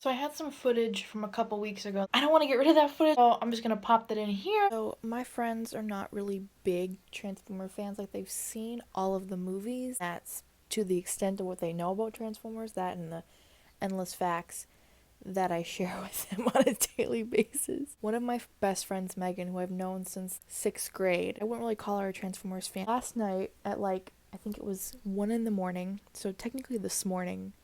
So I had some footage from a couple weeks ago. I don't want to get rid of that footage, so I'm just gonna pop that in here. So my friends are not really big Transformer fans. Like, they've seen all of the movies. That's to the extent of what they know about Transformers, that and the endless facts that I share with them on a daily basis. One of my best friends, Megan, who I've known since 6th grade, I wouldn't really call her a Transformers fan. Last night at I think it was 1 in the morning, so technically this morning,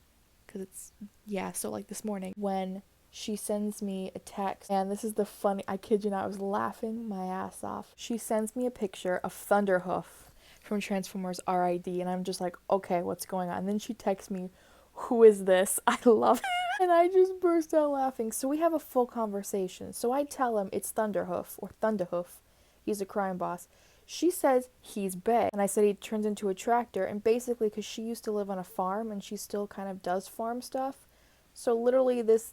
because this morning, when she sends me a text, and this is the funny, I kid you not, I was laughing my ass off. She sends me a picture of Thunderhoof from Transformers R.I.D., and I'm just like, okay, what's going on? And then she texts me, who is this? I love it. And I just burst out laughing. So we have a full conversation. So I tell him it's Thunderhoof, or Thunderhoof. He's a crime boss. She says he's bae, and I said he turns into a tractor, and basically because she used to live on a farm and she still kind of does farm stuff, so literally this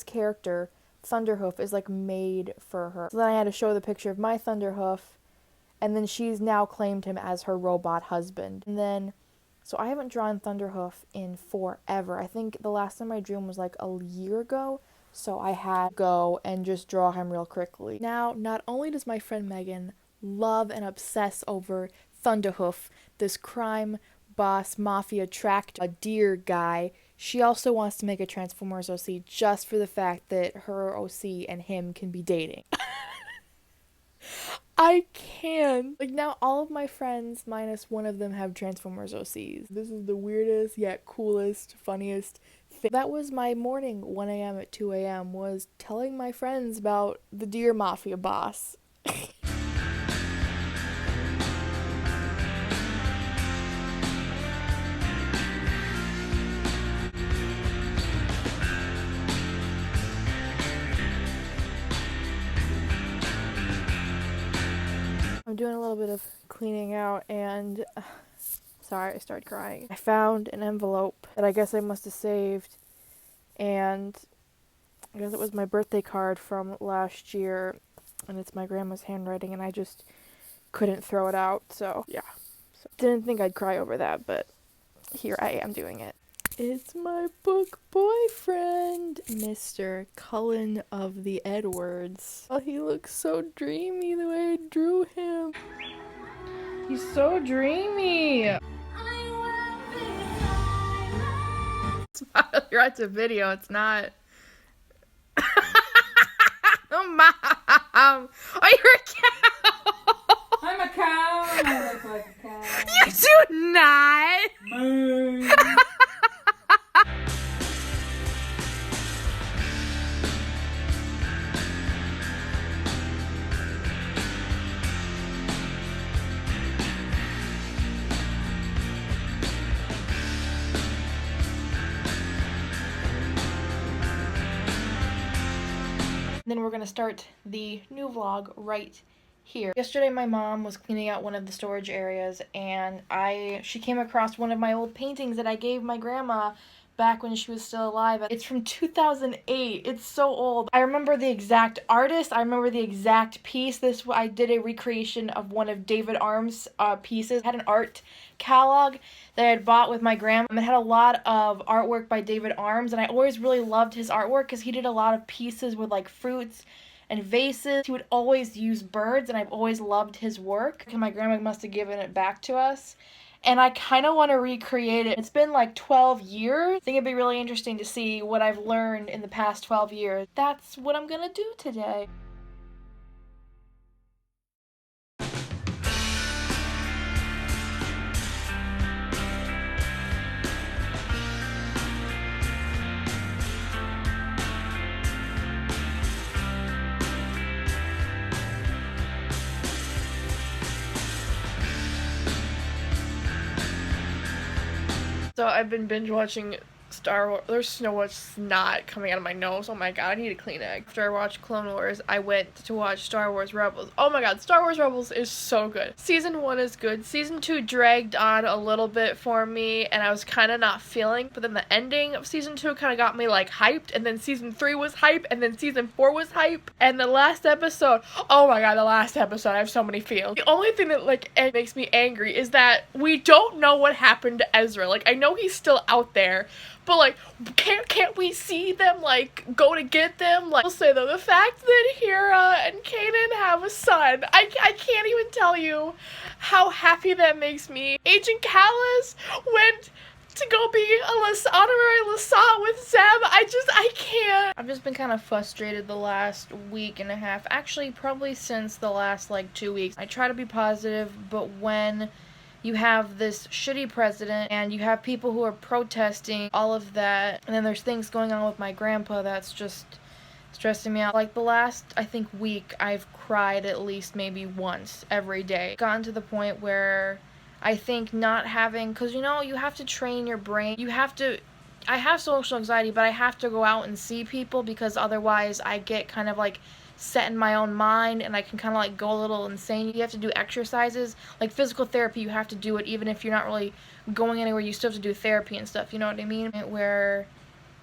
character Thunderhoof is like made for her. So then I had to show the picture of my Thunderhoof, and then she's now claimed him as her robot husband. And then so I haven't drawn Thunderhoof in forever. I think the last time I drew him was like a year ago, so I had to go and just draw him real quickly. Now, not only does my friend Megan love and obsess over Thunderhoof, this crime boss mafia tractor, a deer guy, she also wants to make a Transformers OC just for the fact that her OC and him can be dating. I can. Like, now all of my friends, minus one of them, have Transformers OCs. This is the weirdest yet coolest, funniest thing. That was my morning, 1 a.m. at 2 a.m., was telling my friends about the deer mafia boss. I'm doing a little bit of cleaning out, and sorry, I started crying. I found an envelope that I guess I must have saved, and I guess it was my birthday card from last year, and it's my grandma's handwriting, and I just couldn't throw it out, so yeah. So, didn't think I'd cry over that, but here I am doing it. It's my book boyfriend, Mr. Cullen of the Edwards. Oh, he looks so dreamy the way I drew him. He's so dreamy. You're at the video, it's not. Oh, Mom! Oh, you're a cow! I'm a cow and I look like a cow. You do not! Moo. Then we're gonna start the new vlog right here. Yesterday my mom was cleaning out one of the storage areas, and she came across one of my old paintings that I gave my grandma back when she was still alive. It's from 2008. It's so old. I remember the exact artist. I remember the exact piece. I did a recreation of one of David Arm's pieces. I had an art catalog that I had bought with my grandma. It had a lot of artwork by David Arms, and I always really loved his artwork because he did a lot of pieces with like fruits and vases. He would always use birds, and I've always loved his work. And my grandma must have given it back to us. And I kind of want to recreate it. It's been like 12 years. I think it'd be really interesting to see what I've learned in the past 12 years. That's what I'm gonna do today. So I've been binge watching Star Wars. There's so much snot coming out of my nose. Oh my god, I need a Kleenex. After I watched Clone Wars, I went to watch Star Wars Rebels. Oh my god, Star Wars Rebels is so good. Season 1 is good. Season 2 dragged on a little bit for me, and I was kind of not feeling. But then the ending of Season 2 kind of got me like hyped, and then Season 3 was hype, and then Season 4 was hype. And the last episode, oh my god, the last episode, I have so many feels. The only thing that like makes me angry is that we don't know what happened to Ezra. Like, I know he's still out there, But like, can't we see them, like, go to get them? Like, I'll say though, the fact that Hera and Kanan have a son, I can't even tell you how happy that makes me. Agent Callus went to go be a honorary LaSalle with Zeb. I can't. I've just been kind of frustrated the last week and a half. Actually, probably since the last, like, 2 weeks. I try to be positive, but when you have this shitty president and you have people who are protesting all of that, and then there's things going on with my grandpa that's just stressing me out. Like the last, I think, week, I've cried at least maybe once every day. Gotten to the point where I think not having, because you know, you have to train your brain. I have social anxiety, but I have to go out and see people because otherwise I get kind of like set in my own mind and I can kind of like go a little insane. You have to do exercises, like physical therapy, you have to do it even if you're not really going anywhere, you still have to do therapy and stuff, you know what I mean? Where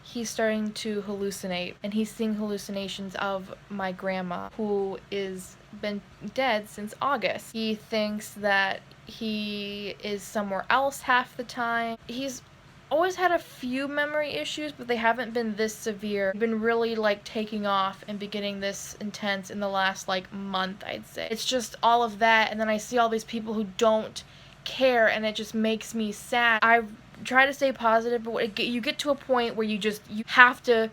he's starting to hallucinate, and he's seeing hallucinations of my grandma, who is been dead since August. He thinks that he is somewhere else half the time. He's always had a few memory issues, but they haven't been this severe. Been really like taking off and be getting this intense in the last like month, I'd say. It's just all of that, and then I see all these people who don't care, and it just makes me sad. I try to stay positive, but you get to a point where you have to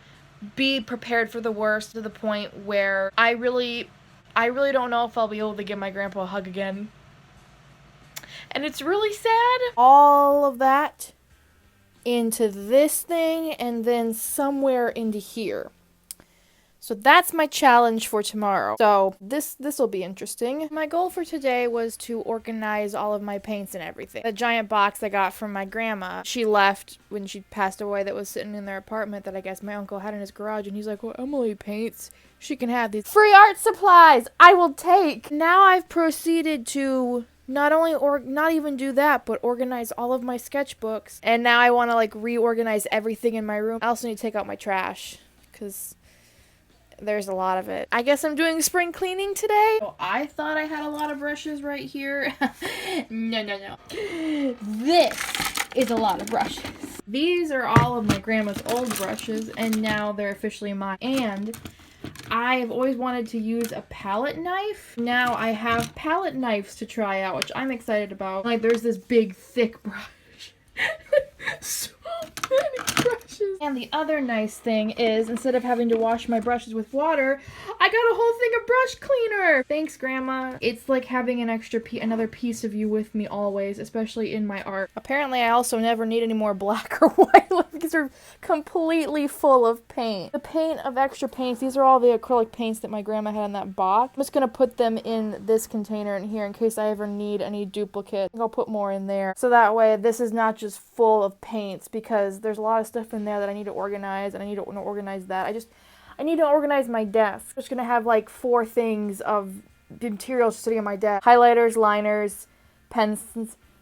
be prepared for the worst, to the point where I really don't know if I'll be able to give my grandpa a hug again. And it's really sad. All of that into this thing and then somewhere into here. So that's my challenge for tomorrow. So this will be interesting. My goal for today was to organize all of my paints and everything. The giant box I got from my grandma, she left when she passed away, that was sitting in their apartment that I guess my uncle had in his garage, and he's like, well, Emily paints. She can have these free art supplies. I will take. Now I've proceeded to not even do that, but organize all of my sketchbooks. And now I want to like reorganize everything in my room. I also need to take out my trash because there's a lot of it. I guess I'm doing spring cleaning today. Oh, I thought I had a lot of brushes right here. No. This is a lot of brushes. These are all of my grandma's old brushes, and now they're officially mine. And I've always wanted to use a palette knife. Now I have palette knives to try out, which I'm excited about. Like, there's this big, thick brush. So many brushes. And the other nice thing is, instead of having to wash my brushes with water, I got a whole thing of brush cleaner. Thanks, Grandma. It's like having another piece of you with me always, especially in my art. Apparently, I also never need any more black or white because they're completely full of paint. The paint of extra paints, these are all the acrylic paints that my grandma had in that box. I'm just gonna put them in this container in here in case I ever need any duplicate. I'll put more in there. So that way, this is not just full of paints, because there's a lot of stuff in there that I need to organize, and I need to organize that. I need to organize my desk. I'm just gonna have like 4 things of materials sitting on my desk. Highlighters, liners,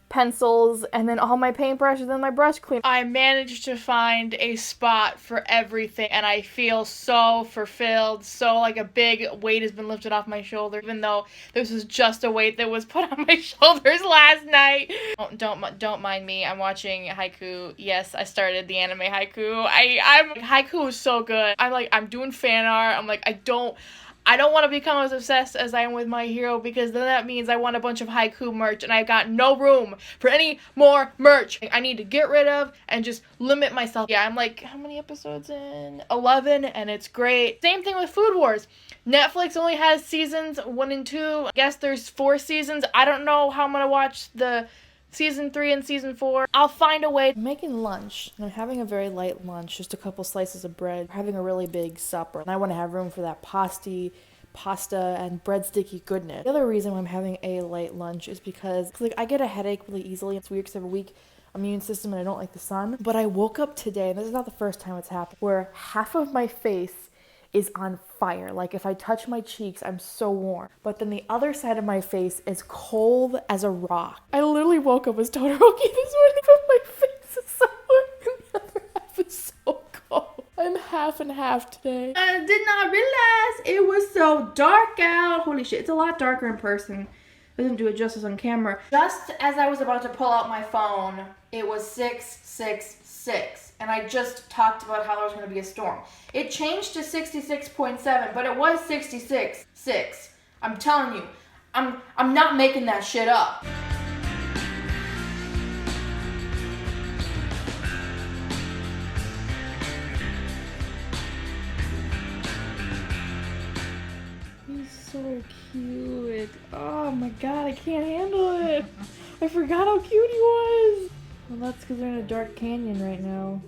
pencils, and then all my paintbrushes and my brush cleaner. I managed to find a spot for everything, and I feel so fulfilled, so like a big weight has been lifted off my shoulder, even though this was just a weight that was put on my shoulders last night. Don't mind me, I'm watching Haiku. Yes, I started the anime Haiku. Haiku is so good. I'm doing fan art. I'm like, I don't want to become as obsessed as I am with My Hero, because then that means I want a bunch of Haiku merch, and I've got no room for any more merch. I need to get rid of and just limit myself. Yeah, I'm like, how many episodes in? 11, and it's great. Same thing with Food Wars. Netflix only has seasons 1 and 2. I guess there's 4 seasons. I don't know how I'm going to watch the Season 3 and Season 4. I'll find a way. I'm making lunch, and I'm having a very light lunch, just a couple slices of bread. I'm having a really big supper, and I want to have room for that pasta and breadsticky goodness. The other reason why I'm having a light lunch is because I get a headache really easily. It's weird because I have a weak immune system and I don't like the sun. But I woke up today, and this is not the first time it's happened, where half of my face is on fire. Like, if I touch my cheeks, I'm so warm. But then the other side of my face is cold as a rock. I literally woke up as Todoroki this morning, but my face is so warm and the other half is so cold. I'm half and half today. I did not realize it was so dark out. Holy shit, it's a lot darker in person. Doesn't do it justice on camera. Just as I was about to pull out my phone, it was 666. And I just talked about how there was going to be a storm. It changed to 66.7, but it was 66.6. I'm telling you, I'm not making that shit up. He's so cute. Oh my god, I can't handle it. I forgot how cute he was. Well, that's because they're in a dark canyon right now.